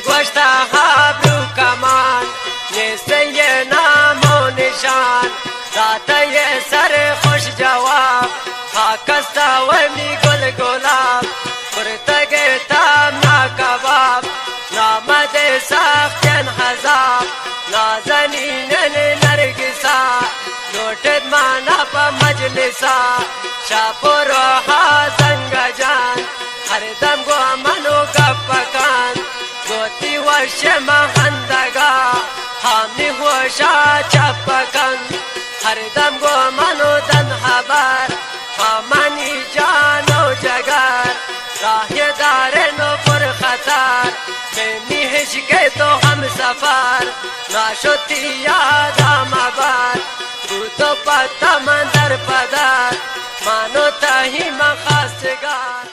گوشتا حبل و کمان نیسته یه نام و نشان ذاته یه سر خوش جواب خاکستا و می گل گلاب پرتگه تام نا کباب نامد سخت جن حذاب نازنینن نرگسا نوٹد مانا پا مجلسا شاپ و روحا زنگ جان ہر دم گو منو گپکان گوتی وشم خندگا حامنی ہوشا چپکن ہر دم گو منو دن حبر حامنی جانو جگر راہ دارنو پر خطر بینی حشکے تو ہم سفر ناشتی یاد آمبر تو تو پتا من در پدر مانو تاہی من خواستگار